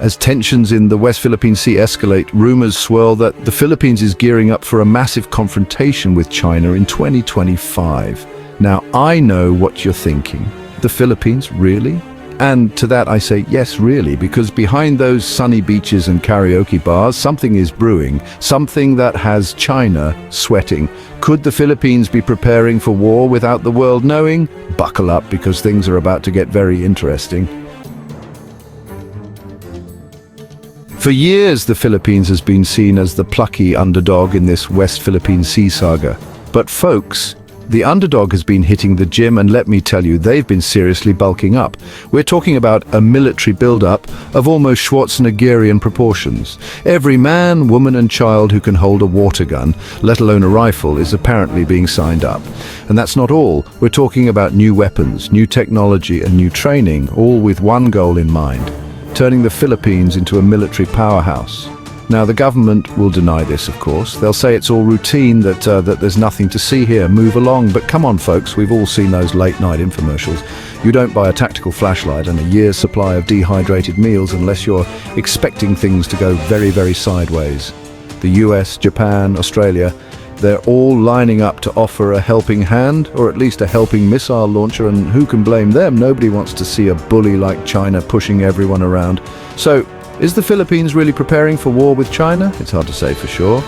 As tensions in the West Philippine Sea escalate, rumors swirl that the Philippines is gearing up for a massive confrontation with China in 2025. Now, I know what you're thinking. The Philippines, really? And to that I say, yes, really, because behind those sunny beaches and karaoke bars, something is brewing, something that has China sweating. Could the Philippines be preparing for war without the world knowing? Buckle up, because things are about to get very interesting. For years, the Philippines has been seen as the plucky underdog in this West Philippine Sea saga. But folks, the underdog has been hitting the gym, and let me tell you, they've been seriously bulking up. We're talking about a military build-up of almost Schwarzeneggerian proportions. Every man, woman and child who can hold a water gun, let alone a rifle, is apparently being signed up. And that's not all. We're talking about new weapons, new technology and new training, all with one goal in mind: turning the Philippines into a military powerhouse. Now, the government will deny this, of course. They'll say it's all routine, that there's nothing to see here, move along. But come on, folks, we've all seen those late-night infomercials. You don't buy a tactical flashlight and a year's supply of dehydrated meals unless you're expecting things to go very, very sideways. The US, Japan, Australia, they're all lining up to offer a helping hand, or at least a helping missile launcher, and who can blame them? Nobody wants to see a bully like China pushing everyone around. So, is the Philippines really preparing for war with China? It's hard to say for sure.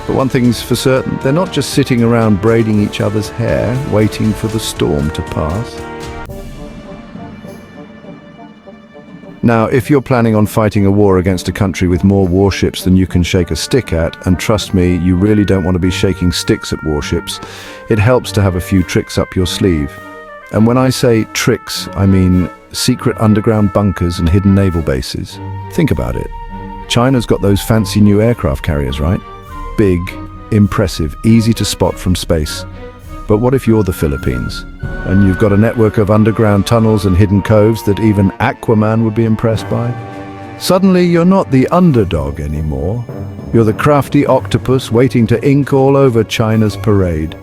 But one thing's for certain, they're not just sitting around braiding each other's hair, waiting for the storm to pass. Now, if you're planning on fighting a war against a country with more warships than you can shake a stick at, and trust me, you really don't want to be shaking sticks at warships, it helps to have a few tricks up your sleeve. And when I say tricks, I mean secret underground bunkers and hidden naval bases. Think about it. China's got those fancy new aircraft carriers, right? Big, impressive, easy to spot from space. But what if you're the Philippines, and you've got a network of underground tunnels and hidden coves that even Aquaman would be impressed by? Suddenly, you're not the underdog anymore. You're the crafty octopus waiting to ink all over China's parade.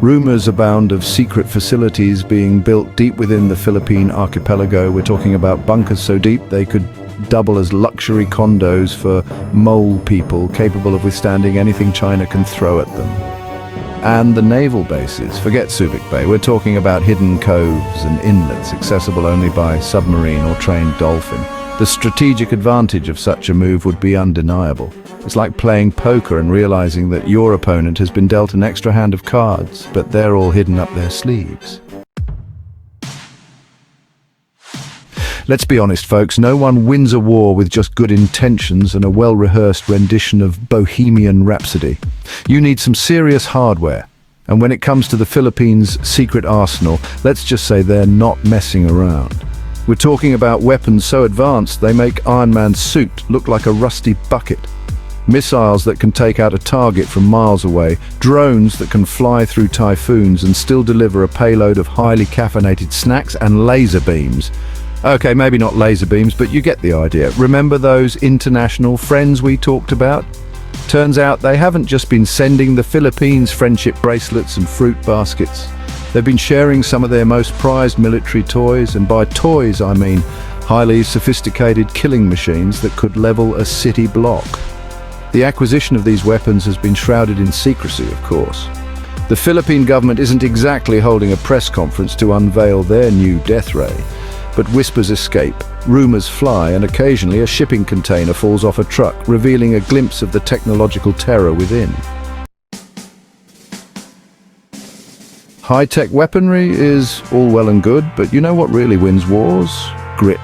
Rumors abound of secret facilities being built deep within the Philippine archipelago. We're talking about bunkers so deep they could double as luxury condos for mole people capable of withstanding anything China can throw at them. And the naval bases, forget Subic Bay, we're talking about hidden coves and inlets accessible only by submarine or trained dolphin. The strategic advantage of such a move would be undeniable. It's like playing poker and realizing that your opponent has been dealt an extra hand of cards, but they're all hidden up their sleeves. Let's be honest, folks, no one wins a war with just good intentions and a well-rehearsed rendition of Bohemian Rhapsody. You need some serious hardware. And when it comes to the Philippines' secret arsenal, let's just say they're not messing around. We're talking about weapons so advanced they make Iron Man's suit look like a rusty bucket. Missiles that can take out a target from miles away, drones that can fly through typhoons and still deliver a payload of highly caffeinated snacks, and laser beams. Okay, maybe not laser beams, but you get the idea. Remember those international friends we talked about? Turns out they haven't just been sending the Philippines friendship bracelets and fruit baskets. They've been sharing some of their most prized military toys, and by toys I mean highly sophisticated killing machines that could level a city block. The acquisition of these weapons has been shrouded in secrecy, of course. The Philippine government isn't exactly holding a press conference to unveil their new death ray, but whispers escape, rumors fly, and occasionally a shipping container falls off a truck, revealing a glimpse of the technological terror within. High-tech weaponry is all well and good, but you know what really wins wars? Grit,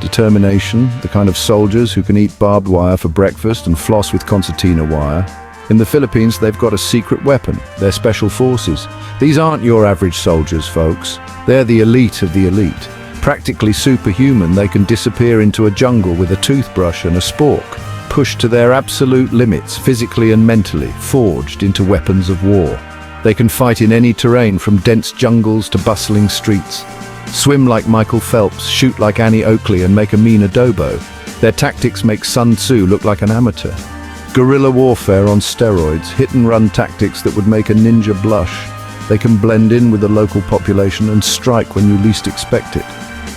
determination, the kind of soldiers who can eat barbed wire for breakfast and floss with concertina wire. In the Philippines, they've got a secret weapon, their special forces. These aren't your average soldiers, folks. They're the elite of the elite. Practically superhuman, they can disappear into a jungle with a toothbrush and a spork, pushed to their absolute limits, physically and mentally, forged into weapons of war. They can fight in any terrain, from dense jungles to bustling streets. Swim like Michael Phelps, shoot like Annie Oakley, and make a mean adobo. Their tactics make Sun Tzu look like an amateur. Guerrilla warfare on steroids, hit-and-run tactics that would make a ninja blush. They can blend in with the local population and strike when you least expect it.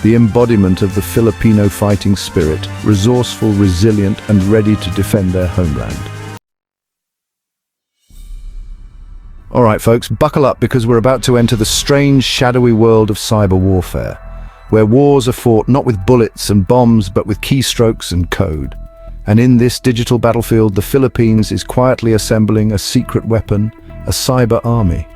the embodiment of the Filipino fighting spirit, resourceful, resilient, and ready to defend their homeland. All right, folks, buckle up because we're about to enter the strange, shadowy world of cyber warfare, where wars are fought not with bullets and bombs, but with keystrokes and code. And in this digital battlefield, the Philippines is quietly assembling a secret weapon, a cyber army.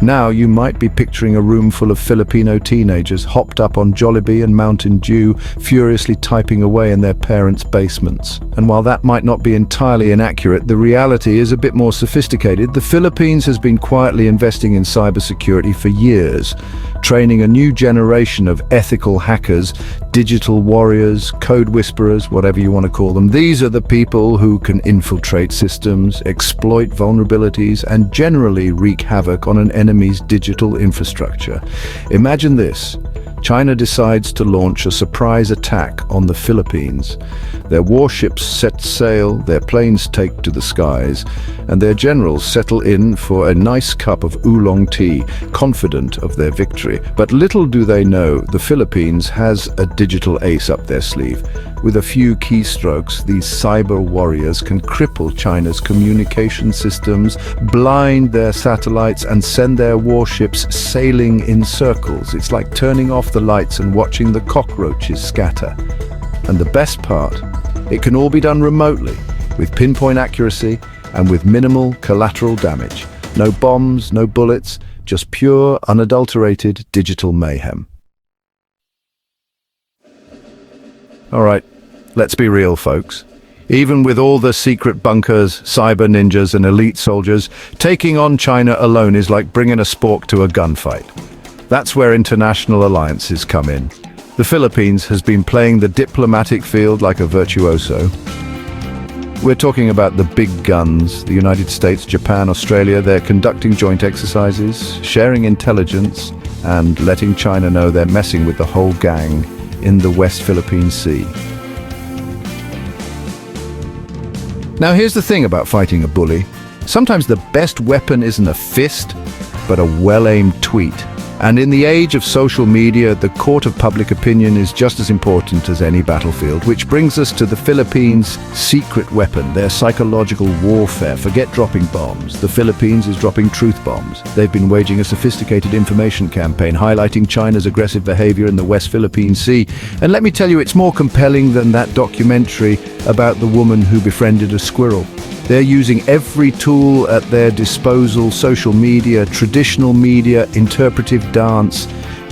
Now you might be picturing a room full of Filipino teenagers hopped up on Jollibee and Mountain Dew, furiously typing away in their parents' basements. And while that might not be entirely inaccurate, the reality is a bit more sophisticated. The Philippines has been quietly investing in cybersecurity for years, training a new generation of ethical hackers, digital warriors, code whisperers, whatever you want to call them. These are the people who can infiltrate systems, exploit vulnerabilities, and generally wreak havoc on an enemy's digital infrastructure. Imagine this. China decides to launch a surprise attack on the Philippines. Their warships set sail, their planes take to the skies, and their generals settle in for a nice cup of oolong tea, confident of their victory. But little do they know, the Philippines has a digital ace up their sleeve. With a few keystrokes, these cyber warriors can cripple China's communication systems, blind their satellites, and send their warships sailing in circles. It's like turning off the lights and watching the cockroaches scatter. And the best part, it can all be done remotely, with pinpoint accuracy and with minimal collateral damage. No bombs, no bullets, just pure, unadulterated digital mayhem. All right, let's be real, folks. Even with all the secret bunkers, cyber ninjas, and elite soldiers, taking on China alone is like bringing a spork to a gunfight. That's where international alliances come in. The Philippines has been playing the diplomatic field like a virtuoso. We're talking about the big guns, the United States, Japan, Australia. They're conducting joint exercises, sharing intelligence, and letting China know they're messing with the whole gang in the West Philippine Sea. Now here's the thing about fighting a bully. Sometimes the best weapon isn't a fist, but a well-aimed tweet. And in the age of social media, the court of public opinion is just as important as any battlefield, which brings us to the Philippines' secret weapon, their psychological warfare. Forget dropping bombs. The Philippines is dropping truth bombs. They've been waging a sophisticated information campaign, highlighting China's aggressive behavior in the West Philippine Sea. And let me tell you, it's more compelling than that documentary about the woman who befriended a squirrel. They're using every tool at their disposal, social media, traditional media, interpretive dance,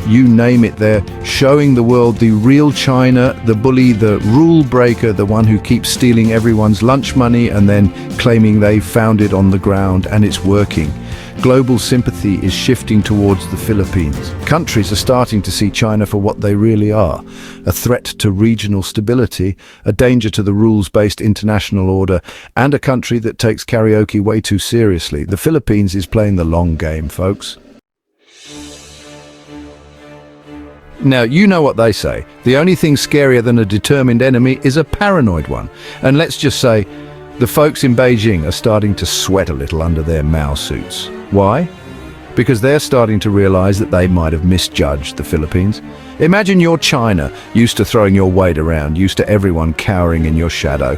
you name it. They're showing the world the real China, the bully, the rule breaker, the one who keeps stealing everyone's lunch money and then claiming they found it on the ground, and it's working. Global sympathy is shifting towards the Philippines. Countries are starting to see China for what they really are, a threat to regional stability, a danger to the rules-based international order, and a country that takes karaoke way too seriously. The Philippines is playing the long game, folks. Now, you know what they say. The only thing scarier than a determined enemy is a paranoid one. And let's just say, the folks in Beijing are starting to sweat a little under their Mao suits. Why? Because they're starting to realize that they might have misjudged the Philippines. Imagine you're China, used to throwing your weight around, used to everyone cowering in your shadow.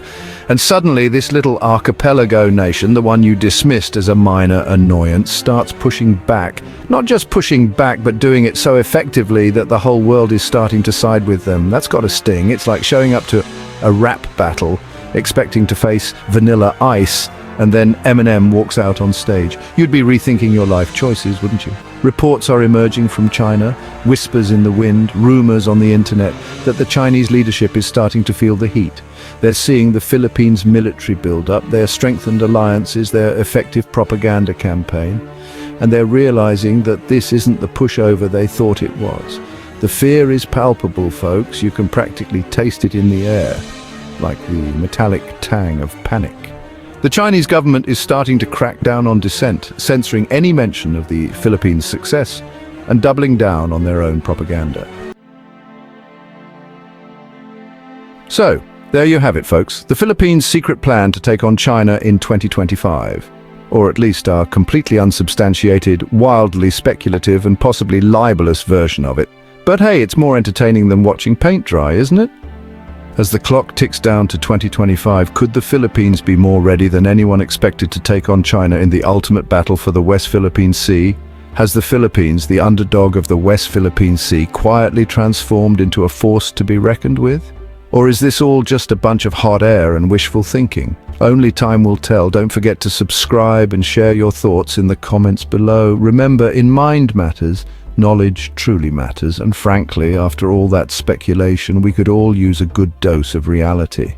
And suddenly this little archipelago nation, the one you dismissed as a minor annoyance, starts pushing back. Not just pushing back, but doing it so effectively that the whole world is starting to side with them. That's got a sting. It's like showing up to a rap battle, expecting to face Vanilla Ice, and then Eminem walks out on stage. You'd be rethinking your life choices, wouldn't you? Reports are emerging from China, whispers in the wind, rumors on the internet, that the Chinese leadership is starting to feel the heat. They're seeing the Philippines' military build-up, their strengthened alliances, their effective propaganda campaign, and they're realizing that this isn't the pushover they thought it was. The fear is palpable, folks. You can practically taste it in the air, like the metallic tang of panic. The Chinese government is starting to crack down on dissent, censoring any mention of the Philippines' success and doubling down on their own propaganda. So, there you have it, folks. The Philippines' secret plan to take on China in 2025. Or at least our completely unsubstantiated, wildly speculative and possibly libelous version of it. But hey, it's more entertaining than watching paint dry, isn't it? As the clock ticks down to 2025, could the Philippines be more ready than anyone expected to take on China in the ultimate battle for the West Philippine Sea? Has the Philippines, the underdog of the West Philippine Sea, quietly transformed into a force to be reckoned with? Or is this all just a bunch of hot air and wishful thinking? Only time will tell. Don't forget to subscribe and share your thoughts in the comments below. Remember, in mind matters, knowledge truly matters, and frankly, after all that speculation, we could all use a good dose of reality.